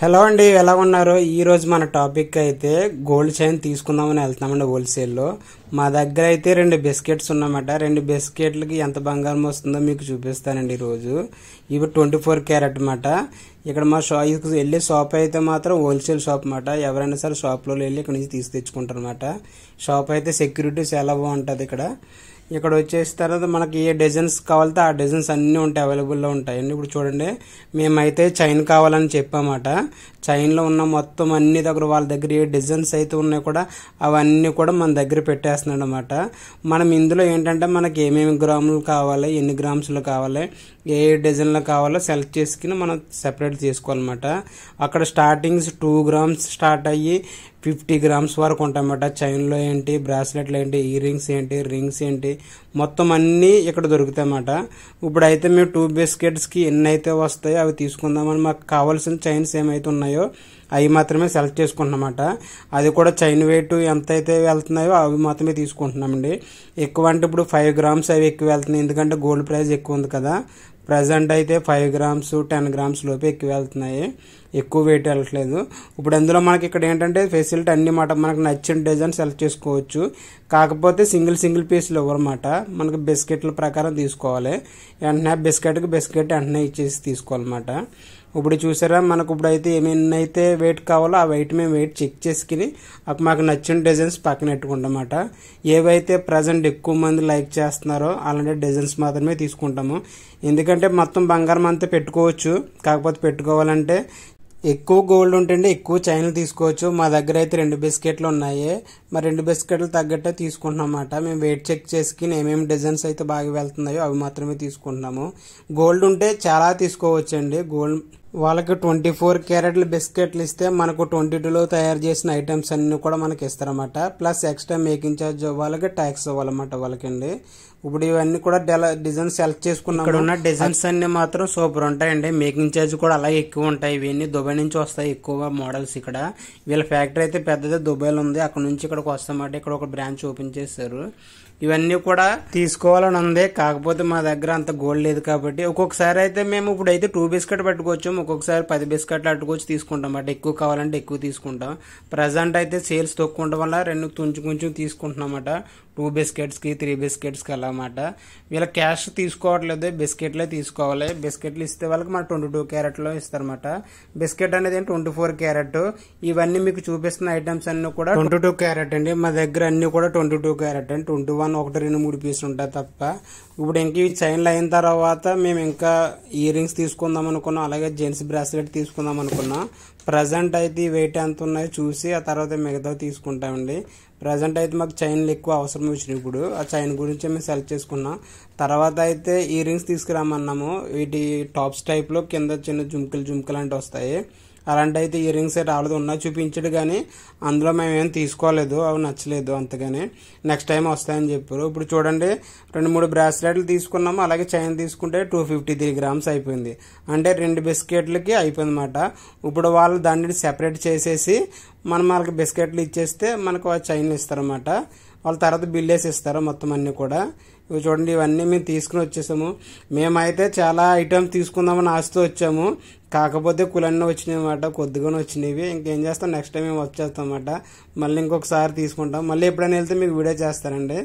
Hello అండి, ఎలా ఉన్నారు? ఈ రోజు మన టాపిక్ అయితే గోల్డ్ చైన్ తీసుకుందామని వెళ్తున్నామండి హోల్సేల్లో. మా దగ్గర అయితే 2 బిస్కెట్స్ ఉన్నమాట. 2 బిస్కెట్లకి ఎంత బంగారం వస్తుందో మీకు చూపిస్తానండి ఈరోజు. ఇవి 24 క్యారెట్ అన్నమాట. ఇక్కడ మా వెళ్ళే షాప్ అయితే మాత్రం హోల్సేల్ షాప్ అన్నమాట. ఎవరైనా సరే షాప్లో వెళ్ళి ఇక్కడ నుంచి తీసుకొచ్చుకుంటారు అనమాట. షాప్ అయితే సెక్యూరిటీ చాలా బాగుంటుంది. ఇక్కడ వచ్చేసిన తర్వాత మనకి ఏ డిజైన్స్ కావాలితే ఆ డిజైన్స్ అన్నీ ఉంటాయి, అవైలబుల్లో ఉంటాయండి. ఇప్పుడు చూడండి, మేమైతే చైన్ కావాలని చెప్పామాట. చైన్లో ఉన్న మొత్తం అన్ని దగ్గర వాళ్ళ దగ్గర ఏ డిజైన్స్ అయితే ఉన్నాయో కూడా అవన్నీ కూడా మన దగ్గర పెట్టేస్తున్నాడు అనమాట. మనం ఇందులో ఏంటంటే మనకి ఏమేమి గ్రాములు కావాలి, ఎన్ని గ్రామ్స్లో కావాలి, ఏ డిజైన్లో కావాలో సెలెక్ట్ చేసుకుని మనం సెపరేట్ చేసుకోవాలన్నమాట. అక్కడ స్టార్టింగ్స్ 2 గ్రామ్స్ స్టార్ట్ అయ్యి 50 గ్రామ్స్ వరకు ఉంటాయన్నమాట. చైన్లో ఏంటి, బ్రాస్లెట్లు ఏంటి, ఇయర్ రింగ్స్ ఏంటి, రింగ్స్ ఏంటి, మొత్తం అన్నీ ఇక్కడ దొరుకుతాయి అన్నమాట. ఇప్పుడైతే మేము 2 బిస్కెట్స్కి ఎన్ని అయితే వస్తాయో అవి తీసుకుందామని మాకు కావాల్సిన చైన్స్ ఏమైతే ఉన్నాయో అవి మాత్రమే సెలెక్ట్ చేసుకుంటున్నామన్నమాట. అది కూడా చైన్ వెయిట్ ఎంత అయితే వెళ్తున్నాయో అవి మాత్రమే తీసుకుంటున్నామండి. ఎక్కువ అంటే ఇప్పుడు 5 గ్రామ్స్ అవి ఎక్కువ వెళ్తున్నాయి, ఎందుకంటే గోల్డ్ ప్రైస్ ఎక్కువ ఉంది కదా. ప్రజెంట్ అయితే 5 గ్రామ్స్ 10 గ్రామ్స్ లోపే ఎక్కువ వెళ్తున్నాయి, ఎక్కువ వెయిట్ వెళ్ళట్లేదు. ఇప్పుడు అందులో మనకి ఇక్కడ ఏంటంటే ఫెసిలిటీ అన్ని మాట మనకు నచ్చిన డిజైన్ సెలెక్ట్ చేసుకోవచ్చు. కాకపోతే సింగిల్ పీస్లు ఇవ్వరన్నమాట. మనకి బిస్కెట్ల ప్రకారం తీసుకోవాలి. వెంటనే బిస్కెట్కి బిస్కెట్ వెంటనే ఇచ్చేసి తీసుకోవాలన్నమాట. ఇప్పుడు చూసారా, మనకు ఇప్పుడు అయితే ఏమైతే వెయిట్ కావాలో ఆ వెయిట్ మేము వెయిట్ చెక్ చేసుకుని అప్పుడు మాకు నచ్చిన డిజైన్స్ పక్కన పెట్టుకుంటామన్నమాట. ఏవైతే ప్రజెంట్ ఎక్కువ మంది లైక్ చేస్తున్నారో అలాంటి డిజైన్స్ మాత్రమే తీసుకుంటాము. ఎందుకంటే మొత్తం బంగారం అంతా పెట్టుకోవచ్చు, కాకపోతే పెట్టుకోవాలంటే ఎక్కువ గోల్డ్ ఉంటుండే ఎక్కువ చైన్లు తీసుకోవచ్చు. మా దగ్గర అయితే 2 బిస్కెట్లు ఉన్నాయి. మరి 2 బిస్కెట్లు తగ్గట్టే తీసుకుంటున్నాం అన్నమాట. మేము వెయిట్ చెక్ చేసుకుని ఏమేమి డిజైన్స్ అయితే బాగా వెళ్తున్నాయో అవి మాత్రమే తీసుకుంటున్నాము. గోల్డ్ ఉంటే చాలా తీసుకోవచ్చు అండి. గోల్డ్ వాళ్ళకి 24 క్యారెట్ల బిస్కెట్లు ఇస్తే మనకు 22లో తయారు చేసిన ఐటమ్స్ అన్ని కూడా మనకి ఇస్తారన్నమాట. ప్లస్ ఎక్స్ట్రా మేకింగ్ ఛార్జ్ వాళ్ళకి ట్యాక్స్ అవ్వాలన్నమాట వాళ్ళకండి. ఇప్పుడు ఇవన్నీ కూడా డిజైన్స్ సెలెక్ట్ చేసుకున్నాం. ఇక్కడ ఉన్న డిజైన్స్ అన్ని మాత్రం సూపర్ ఉంటాయండి. మేకింగ్ ఛార్జ్ కూడా అలాగే ఎక్కువ ఉంటాయి. ఇవన్నీ దుబాయ్ నుంచి వస్తాయి ఎక్కువగా మోడల్స్. ఇక్కడ వీళ్ళ ఫ్యాక్టరీ అయితే పెద్దదే దుబాయ్లో ఉంది. అక్కడ నుంచి ఇక్కడికి వస్తామాట. ఇక్కడ ఒక బ్రాంచ్ ఓపెన్ చేశారు. ఇవన్నీ కూడా తీసుకోవాలని ఉంది, కాకపోతే మా దగ్గర అంత గోల్డ్ లేదు కాబట్టి ఒక్కొక్కసారి అయితే మేము ఇప్పుడైతే 2 బిస్కెట్ పట్టుకోవచ్చు, ఒక్కొక్కసారి 10 బిస్కెట్లు అట్టుకొచ్చి తీసుకుంటాం అన్నమాట. ఎక్కువ కావాలంటే ఎక్కువ తీసుకుంటాం. ప్రజెంట్ అయితే సేల్స్ తక్కువ ఉండడం వల్ల 2 కొంచెం తీసుకుంటున్నాం అన్నమాట. 2 బిస్కెట్స్కి 3 బిస్కెట్స్కి అలా అన్నమాట. వీళ్ళ క్యాష్ తీసుకోవట్లేదు, బిస్కెట్లే తీసుకోవాలి. బిస్కెట్లు ఇస్తే వాళ్ళకి మన 22 క్యారెట్లో ఇస్తారన్నమాట. బిస్కెట్ అనేది 24 క్యారెట్. ఇవన్నీ మీకు చూపిస్తున్న ఐటమ్స్ అన్ని కూడా 22 క్యారెట్ అండి. మా దగ్గర అన్ని కూడా 22 క్యారెట్ అండి. 21 1 2 3 పీసులు ఉంటాయి తప్ప. ఇప్పుడు ఇంక ఈ చైన్లు అయిన తర్వాత మేము ఇంకా ఇయర్ రింగ్స్ తీసుకుందాం అనుకున్నాం, అలాగే జెంట్స్ బ్రాస్లెట్ తీసుకుందాం అనుకున్నాం. ప్రజెంట్ అయితే ఈ వెయిట్ ఎంత ఉన్నాయో చూసి ఆ తర్వాత మిగతా తీసుకుంటామండి. ప్రజెంట్ అయితే మాకు చైన్లు ఎక్కువ అవసరం వచ్చినాయి. ఇప్పుడు ఆ చైన్ గురించి మేము సెలెక్ట్ చేసుకున్నాం. తర్వాత అయితే ఇయర్ రింగ్స్ తీసుకురామన్నాము. వీటి టాప్స్ టైప్లో కింద చిన్న జుమ్కలు అంటే వస్తాయి. అలాంటి అయితే ఇయర్ రింగ్స్ అయితే ఆల్రెడీ ఉన్నాయి చూపించాడు, కానీ అందులో మేము ఏం తీసుకోలేదు, అవి నచ్చలేదు అంతగాని. నెక్స్ట్ టైం వస్తాయని చెప్పారు. ఇప్పుడు చూడండి, 2-3 బ్రాస్లెట్లు తీసుకున్నాము, అలాగే చైన్ తీసుకుంటే 253 గ్రామ్స్ అయిపోయింది. అంటే 2 బిస్కెట్లకి అయిపోయింది అన్నమాట. ఇప్పుడు వాళ్ళు దాన్ని సెపరేట్ చేసేసి మనం వాళ్ళకి బిస్కెట్లు ఇచ్చేస్తే మనకు ఆ చైన్లు ఇస్తారన్నమాట. వాళ్ళ తర్వాత బిల్ వేసి ఇస్తారు మొత్తం అన్ని కూడా. ఇవి చూడండి, ఇవన్నీ మేము తీసుకుని వచ్చేసాము. మేమైతే చాలా ఐటమ్స్ తీసుకుందామని ఆశతో వచ్చాము, కాకపోతే కులన్నీ వచ్చినాయి అన్నమాట, కొద్దిగానే వచ్చినవి. ఇంకేం చేస్తాం, నెక్స్ట్ టైం మేము వచ్చేస్తాం అన్నమాట. మళ్ళీ ఇంకొకసారి తీసుకుంటాం. మళ్ళీ ఎప్పుడైనా వెళ్తే మీకు వీడియో చేస్తానండి.